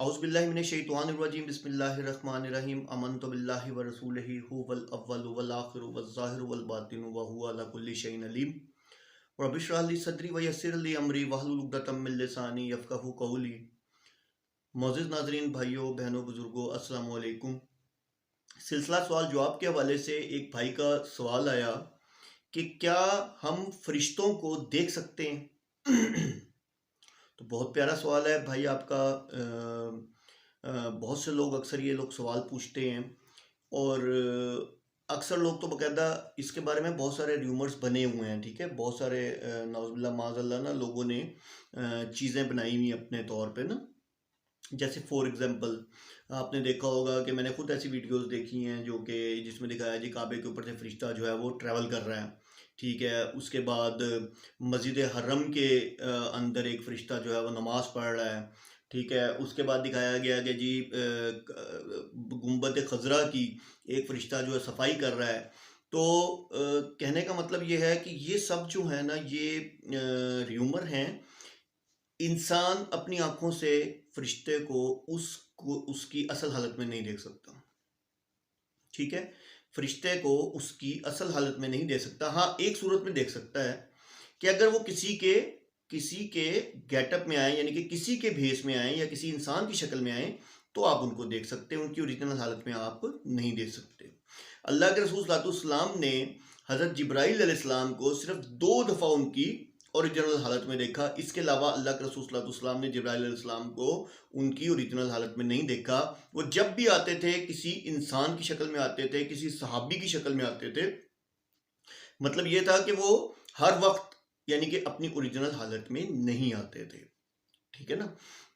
औज़ु बिल्लाहि मिनश शैतानिर रजीम बिस्मिल्लाहिर रहमानिर रहीम आमनतु बिल्लाहि व रसूलिही हुवल अव्वलु वल आखिरु वज़ ज़ाहिरु वल बातिनु व हुवा अला कुल्लि शैइन अलीम। रब्बि इश्रह ली सदरी व यस्सिर ली अमरी वहलुल उक़दतम मिन लिसानी यफ़क़हू क़ौली। मोअज़्ज़िज़ नाज़रीन, भाइयों बहनों बुज़ुर्गों, अस्सलामु अलैकुम। सिलसिला सवाल जवाब के हवाले से एक भाई का सवाल आया कि क्या हम फरिश्तों को देख सकते हैं? तो बहुत प्यारा सवाल है भाई आपका। बहुत से लोग अक्सर ये लोग सवाल पूछते हैं और अक्सर लोग तो बाकायदा इसके बारे में बहुत सारे र्यूमर्स बने हुए हैं। ठीक है, बहुत सारे नाउज़ुबिल्लाह माज़अल्लाह ना लोगों ने चीज़ें बनाई हुई अपने तौर पे ना। जैसे फॉर एग्जांपल आपने देखा होगा कि मैंने खुद ऐसी वीडियोस देखी हैं जो कि जिसमें दिखाया जी काबे के ऊपर से फरिश्ता जो है वो ट्रैवल कर रहा है। ठीक है, उसके बाद मस्जिद हरम के अंदर एक फ़रिश्ता जो है वो नमाज़ पढ़ रहा है। ठीक है, उसके बाद दिखाया गया कि जी गुंबद खज़रा की एक फ़रिश्ता जो है सफाई कर रहा है। तो कहने का मतलब ये है कि ये सब जो है ना ये र्यूमर हैं। इंसान अपनी आंखों से फरिश्ते को उसकी असल हालत में नहीं देख सकता। ठीक है, फरिश्ते को उसकी असल हालत में नहीं देख सकता। हाँ, एक सूरत में देख सकता है कि अगर वो किसी के गेटअप में आए, यानी कि किसी के भेष में आए या किसी इंसान की शक्ल में आए, तो आप उनको देख सकते हैं। उनकी ओरिजिनल हालत में आप नहीं देख सकते। अल्लाह के रसूल सल्लल्लाहु अलैहि वसल्लम ने हज़रत जिब्राईल अलैहिस्सलाम को सिर्फ 2 दफ़ा उनकी ओरिजिनल हालत में देखा। इसके अलावा अल्लाह के रसूल सल्लल्लाहु अलैहि वसल्लम ने जिब्राईल अलैहिस्सलाम को उनकी ओरिजिनल हालत में नहीं देखा। वो जब भी आते थे किसी इंसान की शक्ल में आते थे, किसी सहाबी की शक्ल में आते थे। मतलब ये था कि वो हर वक्त यानी कि अपनी ओरिजिनल हालत में नहीं आते थे। ठीक है ना,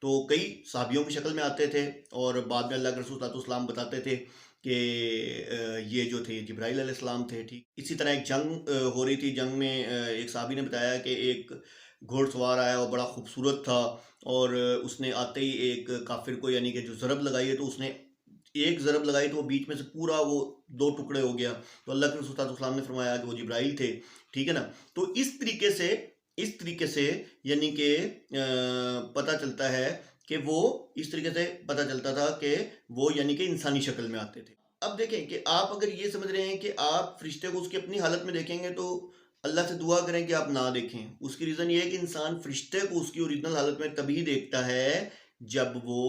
तो कई सहाबियों की शक्ल में आते थे और बाद में अल्लाह के रसूल सल्लल्लाहु अलैहि वसल्लम बताते थे कि ये जो थे जिब्राईल अलैहिस्सलाम थे। ठीक, इसी तरह एक जंग हो रही थी। जंग में एक सहाबी ने बताया कि एक घोड़सवार आया और बड़ा खूबसूरत था और उसने आते ही एक काफिर को यानी कि जो ज़रब लगाई है, तो उसने एक ज़रब लगाई तो वो बीच में से पूरा वो 2 टुकड़े हो गया। तो अल्लाह के रसूल सल्लल्लाहु अलैहि वसल्लम ने फरमाया कि वो जिब्राईल थे। ठीक है ना, तो इस तरीके से यानी कि पता चलता है कि वो इस तरीके से पता चलता था कि वो यानी कि इंसानी शक्ल में आते थे। अब देखें कि आप अगर ये समझ रहे हैं कि आप फरिश्ते को उसकी अपनी हालत में देखेंगे, तो अल्लाह से दुआ करें कि आप ना देखें। उसकी रीज़न ये है कि इंसान फरिश्ते को उसकी ओरिजिनल हालत में तभी देखता है जब वो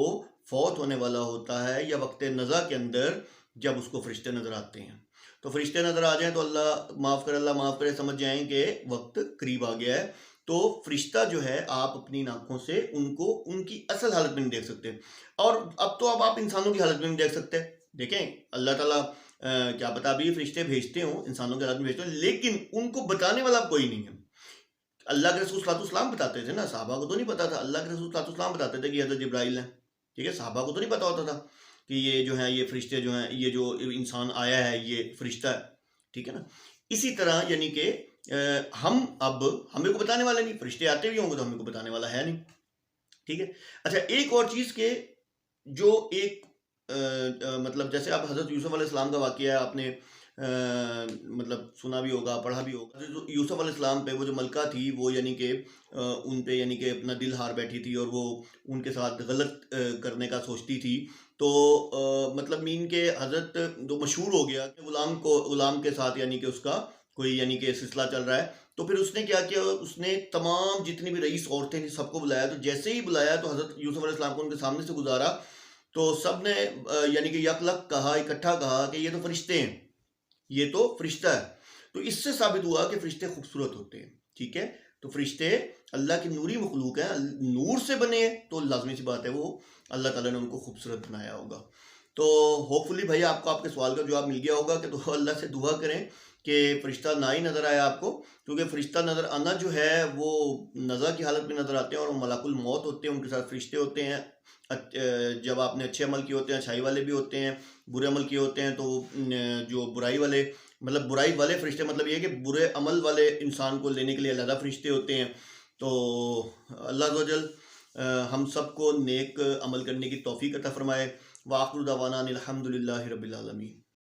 फौत होने वाला होता है या वक्त नज़ा के अंदर जब उसको फरिश्ते नज़र आते हैं। तो फरिश्ते नज़र आ जाएं तो अल्लाह माफ़ करे, समझ जाएं कि वक्त करीब आ गया है। तो फरिश्ता जो है आप अपनी आंखों से उनको उनकी असल हालत में नहीं देख सकते। और अब तो अब आप इंसानों की हालत में नहीं देख सकते। देखें, अल्लाह ताला क्या पता अभी फरिश्ते भेजते हों, इंसानों की हालत में भेजते हों, लेकिन उनको बताने वाला कोई नहीं है। अल्लाह के रसूल सल्लल्लाहु अलैहि वसल्लम बताते थे ना, साहबा को तो नहीं पता था। अल्लाह के रसूल सल्लल्लाहु अलैहि वसल्लम बताते थे कि हज़रत जिब्राईल है। ठीक है, साहबा को तो नहीं पता होता था कि ये जो है ये फरिश्ते जो हैं, ये जो इंसान आया है ये फरिश्ता है। ठीक है ना, इसी तरह यानी कि हम अब हमें को बताने वाले नहीं, फरिश्ते आते भी होंगे तो हमें को बताने वाला है नहीं। ठीक है, अच्छा एक और चीज़ के जो एक मतलब जैसे आप हज़रत यूसुफ अलैहिस्सलाम का वाक़या आपने मतलब सुना भी होगा, पढ़ा भी होगा। जो यूसुफ अलैहिस्सलाम पे वो जो मलका थी वो यानी कि उन पे यानी कि अपना दिल हार बैठी थी और वो उनके साथ गलत करने का सोचती थी। तो मतलब मीन के हज़रत जो मशहूर हो गया कि गुलाम के साथ यानी कि उसका कोई यानी कि सिलसिला चल रहा है। तो फिर उसने क्या किया, उसने तमाम जितनी भी रईस औरतें थी सबको बुलाया। तो जैसे ही बुलाया तो हज़रत यूसुफ अलैहिस्सलाम को उनके सामने से गुजारा तो सब ने यानी कि यकलक कहा, इकट्ठा कहा कि ये तो फरिश्ते हैं, ये तो फरिश्ता है। तो इससे साबित हुआ कि फरिश्ते खूबसूरत होते हैं। ठीक है, तो फरिश्ते अल्लाह की नूरी मखलूक है, नूर से बने हैं, तो लाजमी सी बात है वो अल्लाह ताला ने उनको खूबसूरत बनाया होगा। तो होपफुली भाई आपको आपके सवाल का जवाब मिल गया होगा कि तो अल्लाह से दुआ करें कि फरिश्ता ना ही नज़र आए आपको, क्योंकि फरिश्ता नज़र आना जो है वो नज़ा की हालत में नज़र आते हैं और वो मलाकुल मौत होते हैं, उनके साथ फरिश्ते होते हैं। जब आपने अच्छे अमल किए होते हैं, अच्छाई वाले भी होते हैं, बुरे अमल किए होते हैं, तो जो बुराई वाले मतलब बुराई वाले फरिश्ते मतलब ये है कि बुरे अमल वाले इंसान को लेने के लिए अलग फरिश्ते होते हैं। तो अल्लाह अज़्ज़ व जल हम सबको नेक अमल करने की तौफीक अता फरमाए। व आखिरु दावाना अनिल हम्दुलिल्लाहि रब्बिल आलमीन।